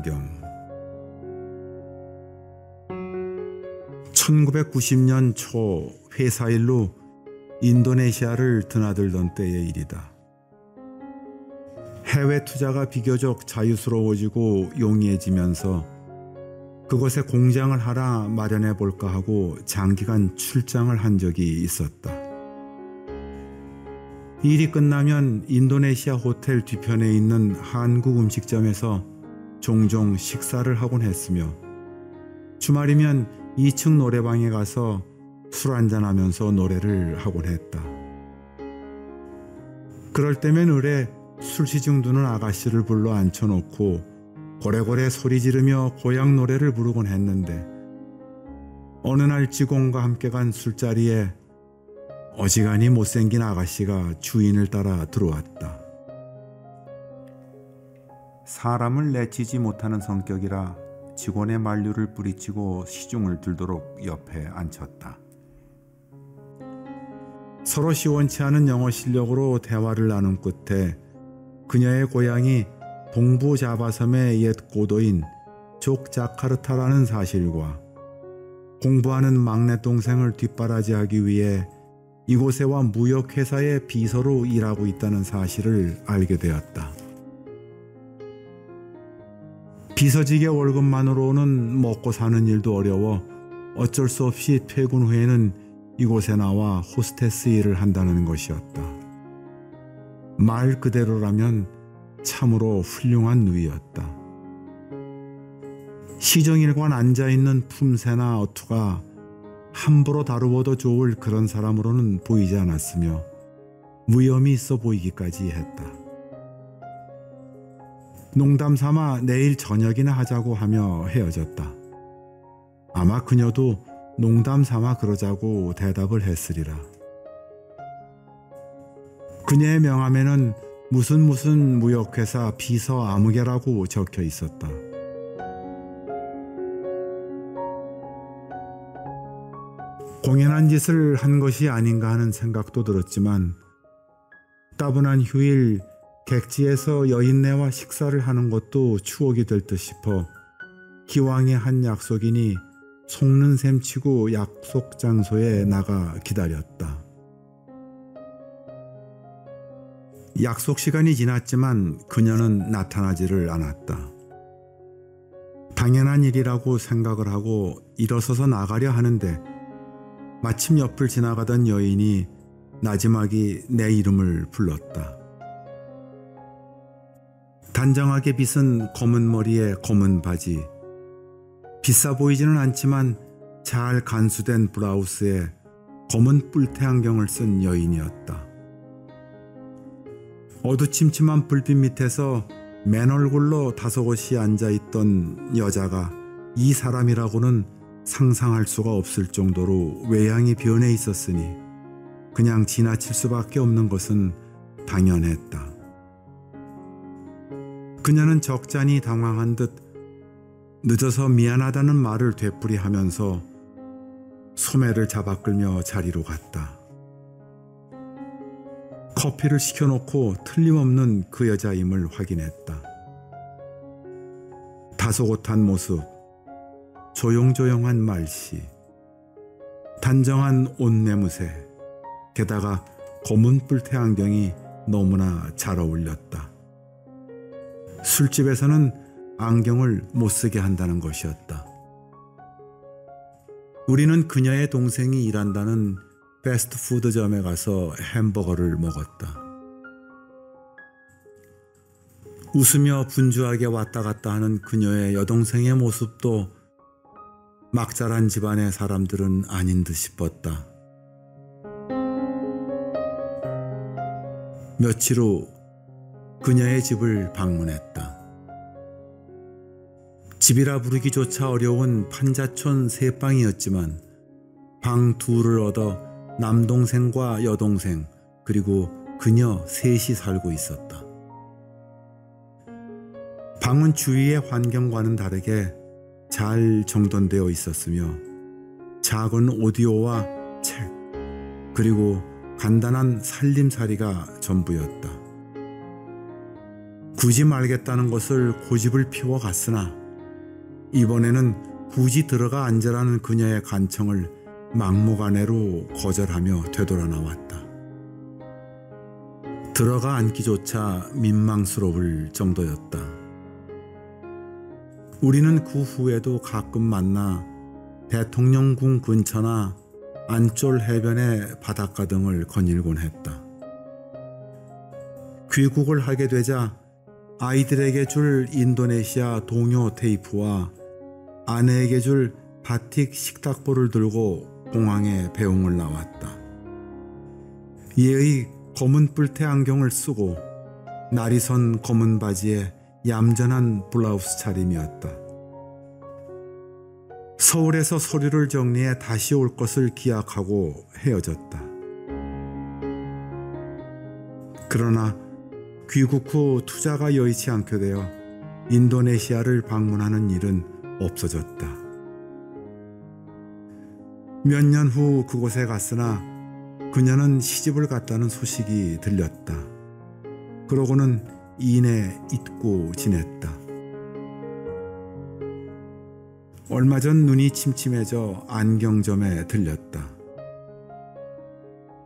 안경. 1990년 초 회사 일로 인도네시아를 드나들던 때의 일이다. 해외 투자가 비교적 자유스러워지고 용이해지면서 그곳에 공장을 하나 마련해 볼까 하고 장기간 출장을 한 적이 있었다. 일이 끝나면 인도네시아 호텔 뒤편에 있는 한국 음식점에서 종종 식사를 하곤 했으며 주말이면 2층 노래방에 가서 술 한잔하면서 노래를 하곤 했다. 그럴 때면 을에 술시중 두는 아가씨를 불러 앉혀놓고 고래고래 소리 지르며 고향 노래를 부르곤 했는데 어느 날 직원과 함께 간 술자리에 어지간히 못생긴 아가씨가 주인을 따라 들어왔다. 사람을 내치지 못하는 성격이라 직원의 만류를 뿌리치고 시중을 들도록 옆에 앉혔다. 서로 시원치 않은 영어 실력으로 대화를 나눈 끝에 그녀의 고향이 동부 자바섬의 옛 고도인 족자카르타라는 사실과 공부하는 막내 동생을 뒷바라지하기 위해 이곳에 와 무역회사의 비서로 일하고 있다는 사실을 알게 되었다. 비서직의 월급만으로는 먹고 사는 일도 어려워 어쩔 수 없이 퇴근 후에는 이곳에 나와 호스테스 일을 한다는 것이었다. 말 그대로라면 참으로 훌륭한 누이였다. 시정일관 앉아있는 품새나 어투가 함부로 다루어도 좋을 그런 사람으로는 보이지 않았으며 무염이 있어 보이기까지 했다. 농담 삼아 내일 저녁이나 하자고 하며 헤어졌다. 아마 그녀도 농담 삼아 그러자고 대답을 했으리라. 그녀의 명함에는 무슨 무역회사 비서 아무개라고 적혀 있었다. 공연한 짓을 한 것이 아닌가 하는 생각도 들었지만 따분한 휴일 객지에서 여인네와 식사를 하는 것도 추억이 될 듯 싶어 기왕에 한 약속이니 속는 셈 치고 약속 장소에 나가 기다렸다. 약속 시간이 지났지만 그녀는 나타나지를 않았다. 당연한 일이라고 생각을 하고 일어서서 나가려 하는데 마침 옆을 지나가던 여인이 나지막이 내 이름을 불렀다. 단정하게 빗은 검은 머리에 검은 바지, 비싸 보이지는 않지만 잘 간수된 블라우스에 검은 뿔테 안경을 쓴 여인이었다. 어두침침한 불빛 밑에서 맨 얼굴로 다소곳이 앉아있던 여자가 이 사람이라고는 상상할 수가 없을 정도로 외양이 변해 있었으니 그냥 지나칠 수밖에 없는 것은 당연했다. 그녀는 적잖이 당황한 듯 늦어서 미안하다는 말을 되풀이하면서 소매를 잡아 끌며 자리로 갔다. 커피를 시켜놓고 틀림없는 그 여자임을 확인했다. 다소곳한 모습, 조용조용한 말씨, 단정한 옷 내무새, 게다가 검은 뿔테 안경이 너무나 잘 어울렸다. 술집에서는 안경을 못 쓰게 한다는 것이었다. 우리는 그녀의 동생이 일한다는 패스트푸드점에 가서 햄버거를 먹었다. 웃으며 분주하게 왔다 갔다 하는 그녀의 여동생의 모습도 막 자란 집안의 사람들은 아닌 듯 싶었다. 며칠 후 그녀의 집을 방문했다. 집이라 부르기조차 어려운 판자촌 3방이었지만 방 2를 얻어 남동생과 여동생 그리고 그녀 셋이 살고 있었다. 방은 주위의 환경과는 다르게 잘 정돈되어 있었으며 작은 오디오와 책 그리고 간단한 살림살이가 전부였다. 굳이 말겠다는 것을 고집을 피워갔으나 이번에는 굳이 들어가 앉으라는 그녀의 간청을 막무가내로 거절하며 되돌아 나왔다. 들어가 앉기조차 민망스러울 정도였다. 우리는 그 후에도 가끔 만나 대통령궁 근처나 안쫄 해변의 바닷가 등을 거닐곤 했다. 귀국을 하게 되자 아이들에게 줄 인도네시아 동요 테이프와 아내에게 줄 바틱 식탁보를 들고 공항에 배웅을 나왔다. 예의 검은 뿔테 안경을 쓰고 날이 선 검은 바지에 얌전한 블라우스 차림이었다. 서울에서 서류를 정리해 다시 올 것을 기약하고 헤어졌다. 그러나 귀국 후 투자가 여의치 않게 되어 인도네시아를 방문하는 일은 없어졌다. 몇 년 후 그곳에 갔으나 그녀는 시집을 갔다는 소식이 들렸다. 그러고는 이내 잊고 지냈다. 얼마 전 눈이 침침해져 안경점에 들렸다.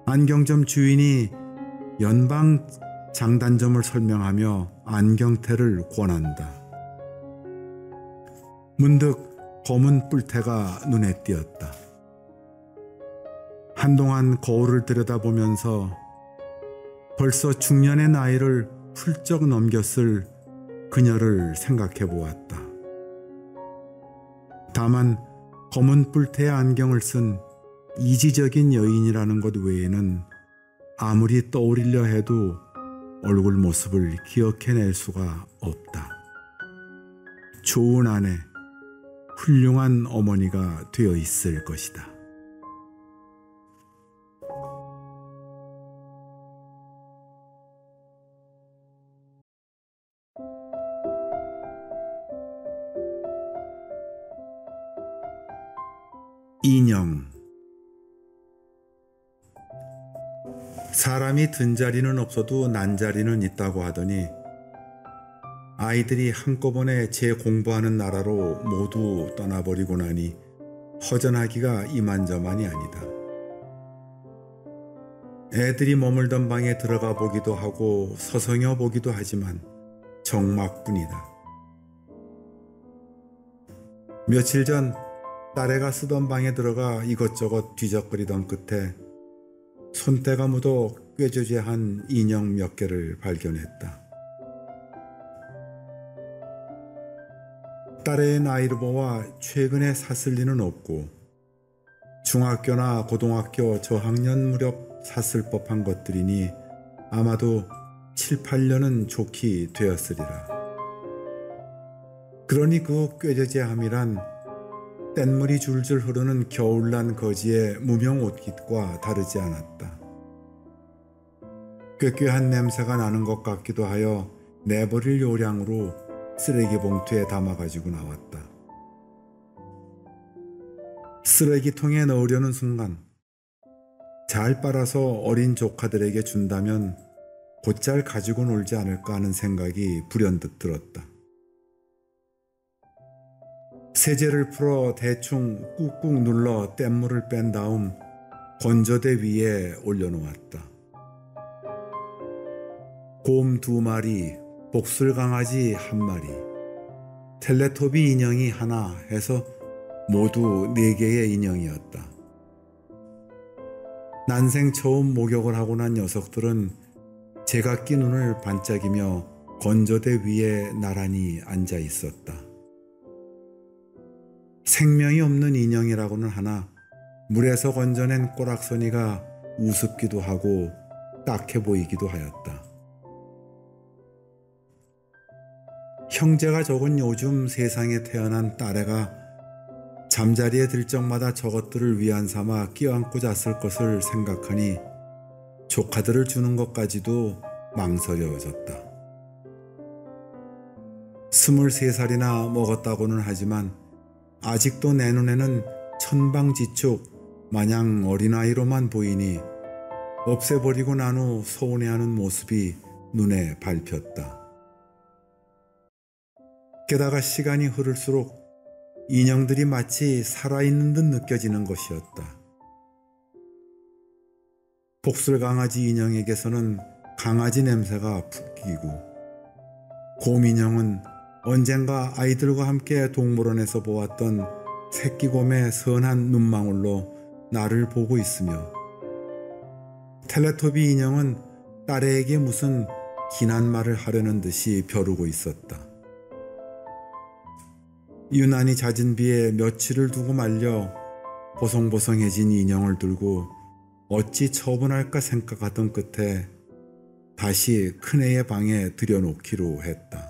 안경점 주인이 연방 장단점을 설명하며 안경테를 권한다. 문득 검은 뿔테가 눈에 띄었다. 한동안 거울을 들여다보면서 벌써 중년의 나이를 훌쩍 넘겼을 그녀를 생각해 보았다. 다만 검은 뿔테의 안경을 쓴 이지적인 여인이라는 것 외에는 아무리 떠올리려 해도 얼굴 모습을 기억해낼 수가 없다. 좋은 아내, 훌륭한 어머니가 되어 있을 것이다. 인형. 사람이 든 자리는 없어도 난 자리는 있다고 하더니 아이들이 한꺼번에 재공부하는 나라로 모두 떠나버리고 나니 허전하기가 이만저만이 아니다. 애들이 머물던 방에 들어가 보기도 하고 서성여 보기도 하지만 정막뿐이다. 며칠 전 딸애가 쓰던 방에 들어가 이것저것 뒤적거리던 끝에 손때가 묻어 꾀조재한 인형 몇 개를 발견했다. 딸의 나이를 보아 최근에 샀을 리는 없고 중학교나 고등학교 저학년 무렵 샀을 법한 것들이니 아마도 7, 8년은 좋게 되었으리라. 그러니 그 꾀조재함이란 뗏물이 줄줄 흐르는 겨울난 거지의 무명 옷깃과 다르지 않았다. 꾀꾀한 냄새가 나는 것 같기도 하여 내버릴 요량으로 쓰레기 봉투에 담아가지고 나왔다. 쓰레기통에 넣으려는 순간 잘 빨아서 어린 조카들에게 준다면 곧잘 가지고 놀지 않을까 하는 생각이 불현듯 들었다. 세제를 풀어 대충 꾹꾹 눌러 뗏물을 뺀 다음 건조대 위에 올려놓았다. 곰 2마리, 복술강아지 1마리, 텔레토비 인형이 하나 해서 모두 4개의 인형이었다. 난생 처음 목욕을 하고 난 녀석들은 제각기 눈을 반짝이며 건조대 위에 나란히 앉아 있었다. 생명이 없는 인형이라고는 하나 물에서 건져낸 꼬락서니가 우습기도 하고 딱해 보이기도 하였다. 형제가 적은 요즘 세상에 태어난 딸애가 잠자리에 들 적마다 저것들을 위안 삼아 끼안고 잤을 것을 생각하니 조카들을 주는 것까지도 망설여졌다. 23살이나 먹었다고는 하지만 아직도 내 눈에는 천방지축 마냥 어린아이로만 보이니 없애버리고 난 후 서운해하는 모습이 눈에 밟혔다. 게다가 시간이 흐를수록 인형들이 마치 살아있는 듯 느껴지는 것이었다. 복슬강아지 인형에게서는 강아지 냄새가 푹 끼고, 곰인형은 언젠가 아이들과 함께 동물원에서 보았던 새끼곰의 선한 눈망울로 나를 보고 있으며, 텔레토비 인형은 딸애에게 무슨 긴한 말을 하려는 듯이 벼르고 있었다. 유난히 잦은 비에 며칠을 두고 말려 보송보송해진 인형을 들고 어찌 처분할까 생각하던 끝에 다시 큰애의 방에 들여놓기로 했다.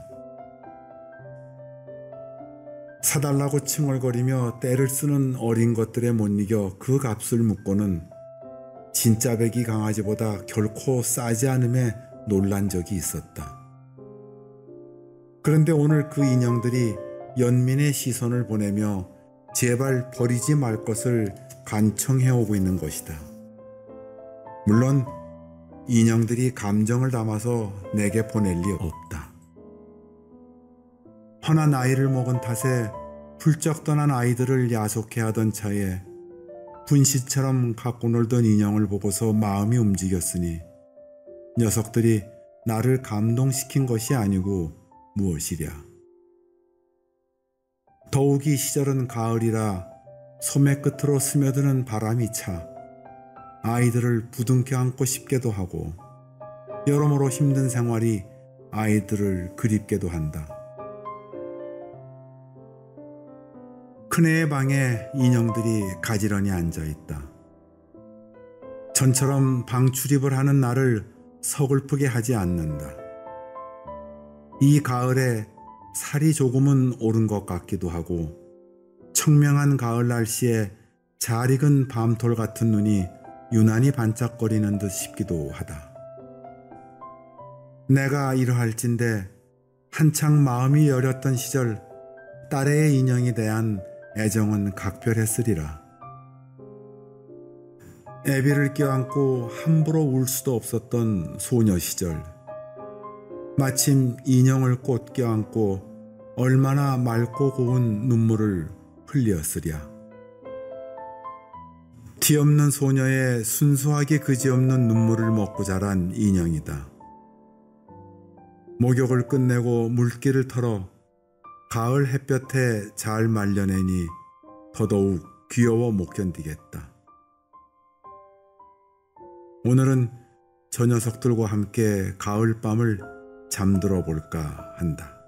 사달라고 칭얼거리며 떼를 쓰는 어린 것들에 못 이겨 그 값을 묻고는 진짜 배기 강아지보다 결코 싸지 않음에 놀란 적이 있었다. 그런데 오늘 그 인형들이 연민의 시선을 보내며 제발 버리지 말 것을 간청해오고 있는 것이다. 물론 인형들이 감정을 담아서 내게 보낼 리 없다. 허나 나이를 먹은 탓에 훌쩍 떠난 아이들을 야속해 하던 차에 분시처럼 갖고 놀던 인형을 보고서 마음이 움직였으니 녀석들이 나를 감동시킨 것이 아니고 무엇이랴. 더욱이 시절은 가을이라 소매 끝으로 스며드는 바람이 차 아이들을 부둥켜 안고 싶게도 하고, 여러모로 힘든 생활이 아이들을 그립게도 한다. 큰애의 방에 인형들이 가지런히 앉아있다. 전처럼 방 출입을 하는 나를 서글프게 하지 않는다. 이 가을에 살이 조금은 오른 것 같기도 하고, 청명한 가을 날씨에 잘 익은 밤톨 같은 눈이 유난히 반짝거리는 듯 싶기도 하다. 내가 이러할진대 한창 마음이 여렸던 시절 딸애의 인형에 대한 애정은 각별했으리라. 애비를 껴안고 함부로 울 수도 없었던 소녀 시절, 마침 인형을 꼭 껴안고 얼마나 맑고 고운 눈물을 흘렸으랴. 뒤없는 소녀의 순수하게 그지없는 눈물을 먹고 자란 인형이다. 목욕을 끝내고 물기를 털어 가을 햇볕에 잘 말려내니 더더욱 귀여워 못 견디겠다. 오늘은 저 녀석들과 함께 가을밤을 잠들어 볼까 한다.